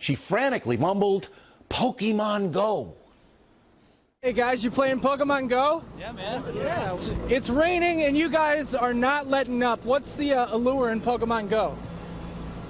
She frantically mumbled, "Pokemon Go." Hey guys, you playing Pokemon Go? Yeah, man. Yeah. It's raining and you guys are not letting up. What's the allure in Pokemon Go?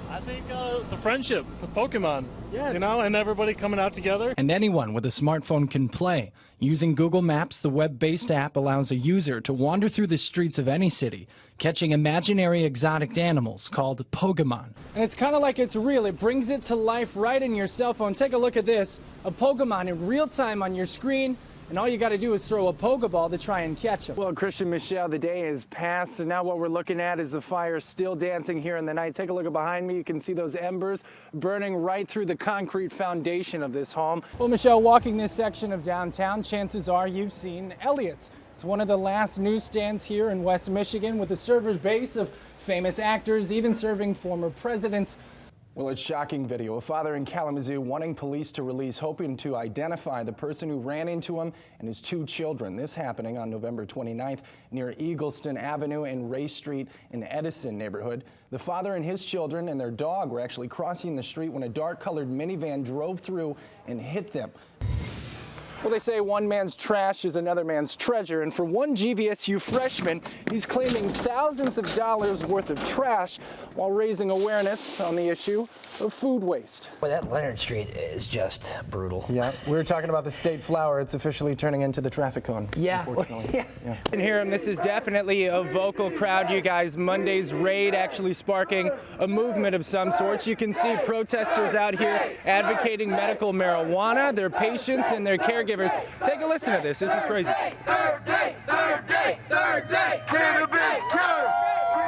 I think the friendship with Pokemon. Yeah. You know, and everybody coming out together. And anyone with a smartphone can play. Using Google Maps, the web-based app allows a user to wander through the streets of any city, catching imaginary exotic animals called Pokemon. And it's kind of like it's real. It brings it to life right in your cell phone. Take a look at this. A Pokemon in real time on your screen. And all you got to do is throw a Pokeball to try and catch them. Well, Christian, Michelle, the day has passed, and now what we're looking at is the fire still dancing here in the night. Take a look behind me. You can see those embers burning right through the concrete foundation of this home. Well, Michelle, walking this section of downtown, chances are you've seen Elliot's. It's one of the last newsstands here in West Michigan with a server base of famous actors, even serving former presidents. Well, it's shocking video. A father in Kalamazoo wanting police to release, hoping to identify the person who ran into him and his two children. This happening on November 29th near Eagleston Avenue and Ray Street in Edison neighborhood. The father and his children and their dog were actually crossing the street when a dark-colored minivan drove through and hit them. Well, they say one man's trash is another man's treasure, and for one GVSU freshman, he's claiming thousands of dollars worth of trash while raising awareness on the issue of food waste. Well, that Leonard Street is just brutal. Yeah, we were talking about the state flower. It's officially turning into the traffic cone. Yeah. Unfortunately. Yeah. You can hear him. This is definitely a vocal crowd, you guys. Monday's raid actually sparking a movement of some sorts. You can see protesters out here advocating medical marijuana, their patients and their caregivers. Take a listen to this. This is crazy. Third day, cannabis cure.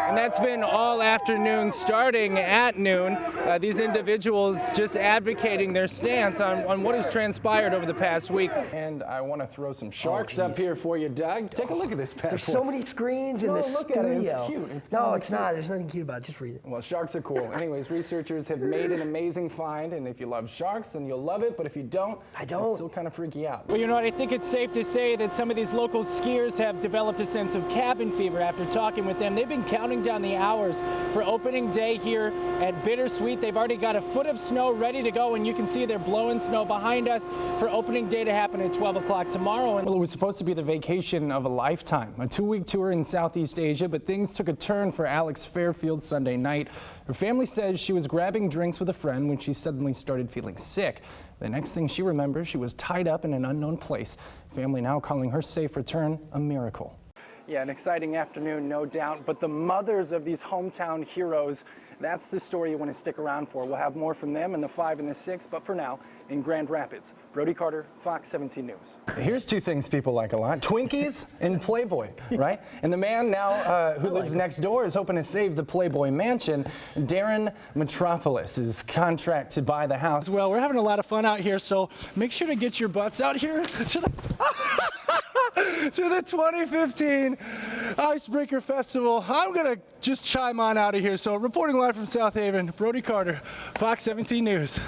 And that's been all afternoon, starting at noon. These individuals just advocating their stance on what has transpired over the past week. And I want to throw some sharks up here for you, Doug. Take a look at this bad boy. There's so many screens in this look studio. at it. It's cute. No, it's not. There's nothing cute about it. Just read it. Well, sharks are cool. Anyways, researchers have made an amazing find, and if you love sharks, then you'll love it. But if you don't, it'll still kind of freak you out. Well, you know what? I think it's safe to say that some of these local skiers have developed a sense of cabin fever after talking with them. They've been counting down the hours for opening day here at Bittersweet. They've already got a foot of snow ready to go, and you can see they're blowing snow behind us for opening day to happen at 12 o'clock tomorrow. And well, it was supposed to be the vacation of a lifetime, a 2-week tour in Southeast Asia, but things took a turn for Alex Fairfield Sunday night. Her family says she was grabbing drinks with a friend when she suddenly started feeling sick. The next thing she remembers, she was tied up in an unknown place. Family now calling her safe return a miracle. Yeah, an exciting afternoon, no doubt. But the mothers of these hometown heroes, that's the story you want to stick around for. We'll have more from them in the 5 and the 6, but for now, in Grand Rapids, Brody Carter, Fox 17 News. Here's two things people like a lot: Twinkies and Playboy, right? And the man now who lives next door is hoping to save the Playboy mansion. Darren Metropolis is contract to buy the house. Well, we're having a lot of fun out here, so make sure to get your butts out here to the to the 2015 Icebreaker Festival. I'm going to just chime on out of here. So reporting live from South Haven, Brody Carter, Fox 17 News.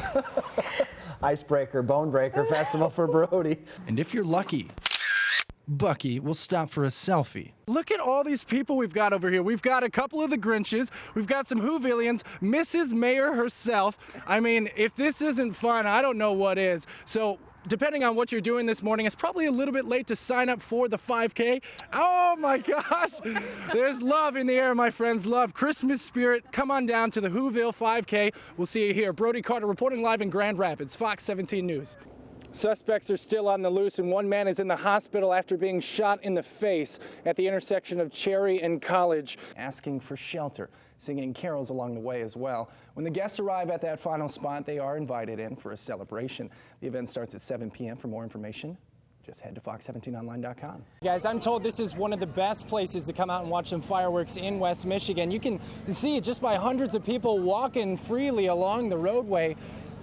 Icebreaker, Bone Breaker Festival for Brody. And if you're lucky, Bucky will stop for a selfie. Look at all these people we've got over here. We've got a couple of the Grinches. We've got some Whovillians, Mrs. Mayor herself. I mean, if this isn't fun, I don't know what is. So depending on what you're doing this morning, it's probably a little bit late to sign up for the 5K. Oh my gosh, there's love in the air, my friends. Love, Christmas spirit. Come on down to the Whoville 5K. We'll see you here. Brody Carter reporting live in Grand Rapids, Fox 17 News. Suspects are still on the loose, and one man is in the hospital after being shot in the face at the intersection of Cherry and College, asking for shelter, singing carols along the way as well. When the guests arrive at that final spot, they are invited in for a celebration. The event starts at 7 p.m. For more information, just head to fox17online.com. Guys, I'm told this is one of the best places to come out and watch some fireworks in West Michigan. You can see it just by hundreds of people walking freely along the roadway.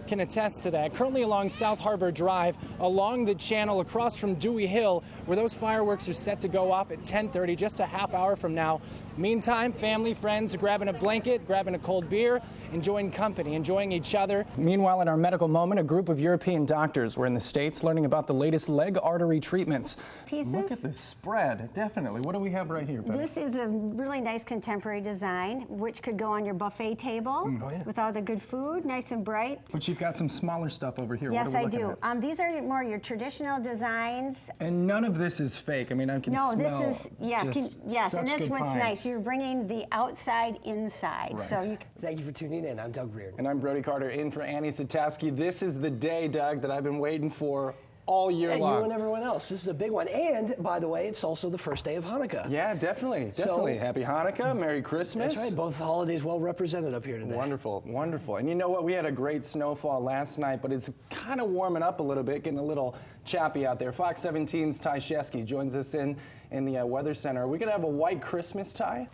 Can attest to that. Currently along South Harbor Drive, along the channel across from Dewey Hill, where those fireworks are set to go off at 10:30, just a half hour from now. Meantime, family, friends, grabbing a blanket, grabbing a cold beer, enjoying company, enjoying each other. Meanwhile, in our medical moment, a group of European doctors were in the States learning about the latest leg artery treatments. Pieces. Look at this spread, definitely. What do we have right here, Betty? This is a really nice contemporary design, which could go on your buffet table with all the good food, nice and bright. But you've got some smaller stuff over here. Yes, what are we I looking do. at? These are more your traditional designs. And none of this is fake. I mean, I can No, smell this is, yes, just and such that's good what's pine. nice. You're bringing the outside inside. Right. So you Thank you for tuning in. I'm Doug Breard. And I'm Brody Carter in for Annie Satowski. This is the day, Doug, that I've been waiting for all year long. You and everyone else. This is a big one. And, by the way, it's also the first day of Hanukkah. Yeah, definitely. So- Happy Hanukkah, Merry Christmas. That's right. Both holidays well represented up here today. Wonderful, wonderful. And you know what? We had a great snowfall last night, but it's kind of warming up a little bit, getting a little choppy out there. Fox 17's Ty Shesky joins us in the Weather Center. Are we going to have a white Christmas, Ty?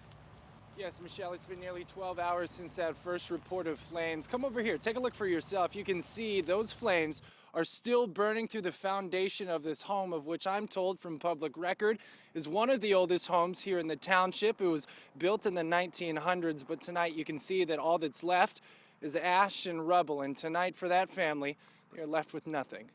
Yes, Michelle, it's been nearly 12 hours since that first report of flames. Come over here, take a look for yourself. You can see those flames are still burning through the foundation of this home, of which I'm told from public record is one of the oldest homes here in the township. It was built in the 1900s, but tonight you can see that all that's left is ash and rubble. And tonight for that family, they are left with nothing.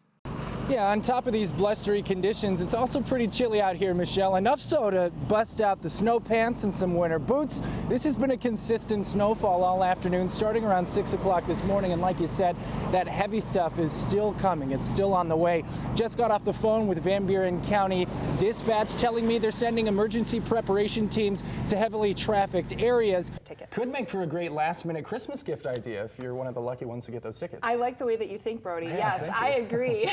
Yeah, on top of these blustery conditions, it's also pretty chilly out here, Michelle. Enough so to bust out the snow pants and some winter boots. This has been a consistent snowfall all afternoon, starting around 6 o'clock this morning. And like you said, that heavy stuff is still coming. It's still on the way. Just got off the phone with Van Buren County Dispatch telling me they're sending emergency preparation teams to heavily trafficked areas. Could make for a great last-minute Christmas gift idea if you're one of the lucky ones to get those tickets. I like the way that you think, Brody. Yeah, Yes, I agree.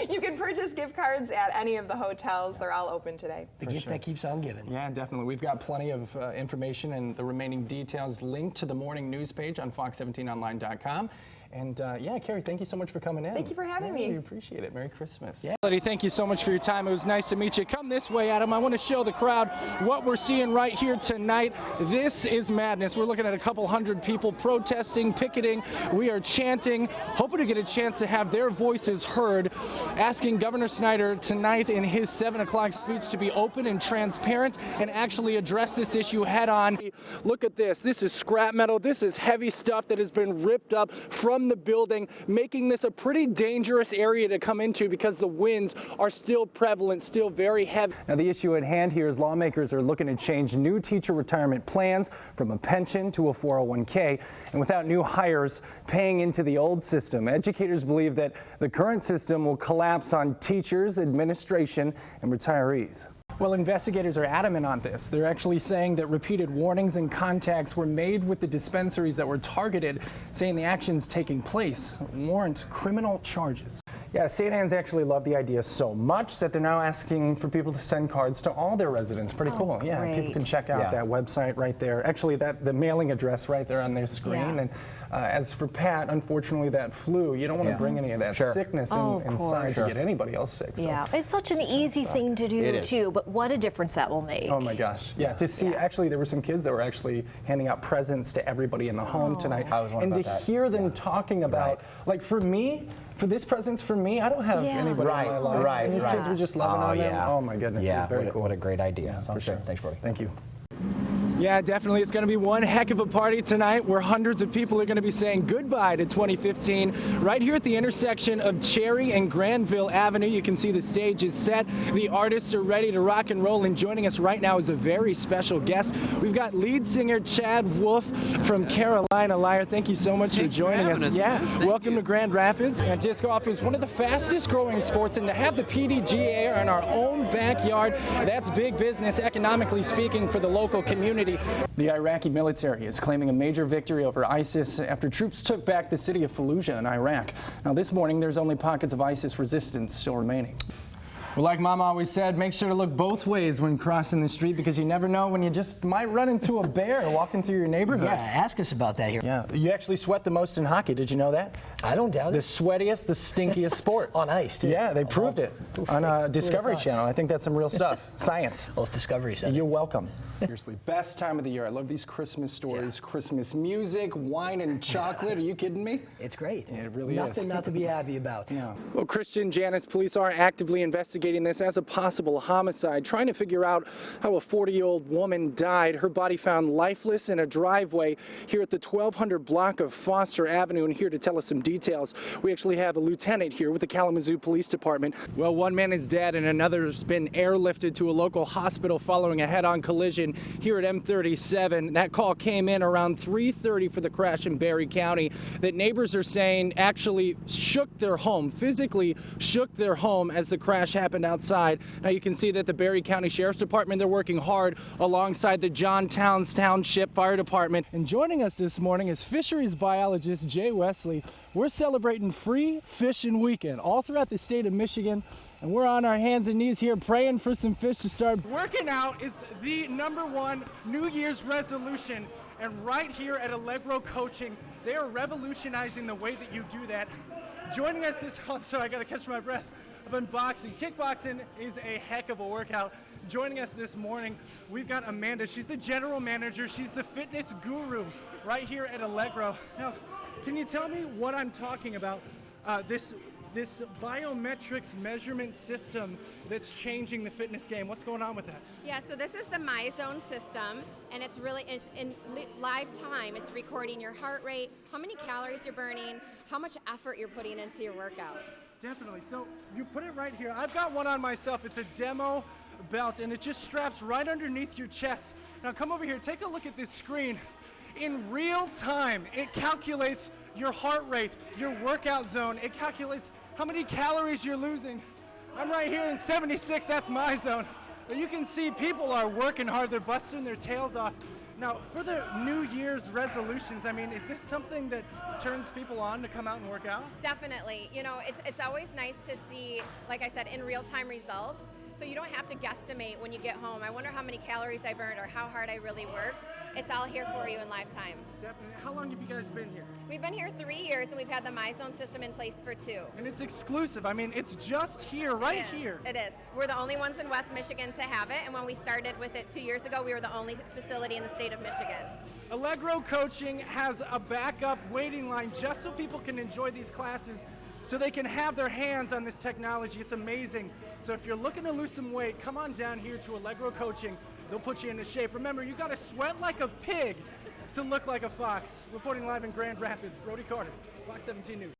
You can purchase gift cards at any of the hotels. They're all open today. The gift that keeps on giving. Yeah, definitely. We've got plenty of information and the remaining details linked to the morning news page on fox17online.com. And yeah, Carrie, thank you so much for coming in. Thank you for having me. We appreciate it. Merry Christmas. Yeah. Buddy, thank you so much for your time. It was nice to meet you. Come this way, Adam. I want to show the crowd what we're seeing right here tonight. This is madness. We're looking at a couple hundred people protesting, picketing. We are chanting, hoping to get a chance to have their voices heard, asking Governor Snyder tonight in his 7 o'clock speech to be open and transparent and actually address this issue head on. Look at this. This is scrap metal. This is heavy stuff that has been ripped up from the building, making this a pretty dangerous area to come into because the winds are still prevalent, still very heavy. Now, the issue at hand here is lawmakers are looking to change new teacher retirement plans from a pension to a 401k, and without new hires paying into the old system. Educators believe that the current system will collapse on teachers, administration, and retirees. Well, investigators are adamant on this. They're actually saying that repeated warnings and contacts were made with the dispensaries that were targeted, saying the actions taking place warrant criminal charges. Yeah, St. Anne's actually love the idea so much that they're now asking for people to send cards to all their residents. Pretty cool. Yeah, great. people can check out that website right there. Actually, the mailing address right there on their screen. Yeah. And as for Pat, unfortunately, that flu, you don't want to bring any of that sickness inside to get anybody else sick. So. Yeah, it's such an easy thing to do too, but what a difference that will make. Oh my gosh. Yeah, to see, actually, there were some kids that were actually handing out presents to everybody in the home tonight. I was wondering and about to that. hear them talking about, like for me, for this presents for me, I don't have anybody in my life. And these kids were just loving on them. Oh my goodness, it was very cool. What a great idea. Yeah, Sounds for sure. good. Thanks, Brody. Thank you. Yeah, definitely. It's going to be one heck of a party tonight where hundreds of people are going to be saying goodbye to 2015. Right here at the intersection of Cherry and Granville Avenue, you can see the stage is set. The artists are ready to rock and roll, and joining us right now is a very special guest. We've got lead singer Chad Wolf from Carolina Lyre. Thank you so much for joining us. Yeah, welcome to Grand Rapids. And disc golf is one of the fastest growing sports, and to have the PDGA in our own backyard, that's big business, economically speaking, for the local community. The Iraqi military is claiming a major victory over ISIS after troops took back the city of Fallujah in Iraq. Now, this morning, there's only pockets of ISIS resistance still remaining. Well, like Mom always said, make sure to look both ways when crossing the street because you never know when you just might run into a bear walking through your neighborhood. Yeah, ask us about that here. Yeah, you actually sweat the most in hockey. Did you know that? I don't doubt the it. sweatiest, the stinkiest sport. On ice, too. Yeah, they proved it on Discovery Channel. I think that's some real stuff. Science. Well, if Discovery said You're welcome. Seriously, best time of the year. I love these Christmas stories, Christmas music, wine and chocolate. Are you kidding me? It's great. Yeah, it really Nothing is. not to be happy about. Yeah. Well, Christian Janus police are actively investigating investigating this as a possible homicide, trying to figure out how a 40-year-old woman died. Her body found lifeless in a driveway here at the 1200 block of Foster Avenue. And here to tell us some details, we actually have a lieutenant here with the Kalamazoo Police Department. Well, one man is dead and another has been airlifted to a local hospital following a head-on collision here at M37. That call came in around 3:30 for the crash in Berry County that neighbors are saying actually shook their home, physically shook their home as the crash happened outside. Now you can see that the Berry County Sheriff's Department, they're working hard alongside the John Towns Township Fire Department. And joining us this morning is fisheries biologist Jay Wesley. We're celebrating Free Fishing Weekend all throughout the state of Michigan. And we're on our hands and knees here praying for some fish to start. Working out is the #1 New Year's resolution. And right here at Allegro Coaching, they are revolutionizing the way that you do that. Joining us this, I'm sorry, I gotta catch my breath. I've been boxing. Kickboxing is a heck of a workout. Joining us this morning, we've got Amanda. She's the general manager. She's the fitness guru right here at Allegro. Now, can you tell me what I'm talking about? This biometrics measurement system that's changing the fitness game. What's going on with that? Yeah, so this is the MyZone system, and it's in live time. It's recording your heart rate, how many calories you're burning, how much effort you're putting into your workout. Definitely. So you put it right here. I've got one on myself. It's a demo belt, and it just straps right underneath your chest. Now come over here. Take a look at this screen. In real time, it calculates your heart rate, your workout zone. It calculates how many calories you're losing. I'm right here in 76, that's my zone. But you can see people are working hard, they're busting their tails off. Now, for the New Year's resolutions, I mean, is this something that turns people on to come out and work out? Definitely. You know, it's always nice to see, like I said, in real-time results. So you don't have to guesstimate when you get home. I wonder how many calories I burned or how hard I really worked. It's all here for you in lifetime. Definitely. How long have you guys been here? We've been here 3 years, and we've had the MyZone system in place for 2. And it's exclusive. I mean, it's just here, right here. It is. We're the only ones in West Michigan to have it, and when we started with it 2 years ago, we were the only facility in the state of Michigan. Allegro Coaching has a backup waiting line just so people can enjoy these classes, so they can have their hands on this technology. It's amazing. So if you're looking to lose some weight, come on down here to Allegro Coaching. They'll put you into shape. Remember, you gotta sweat like a pig to look like a fox. Reporting live in Grand Rapids, Brody Carter, Fox 17 News.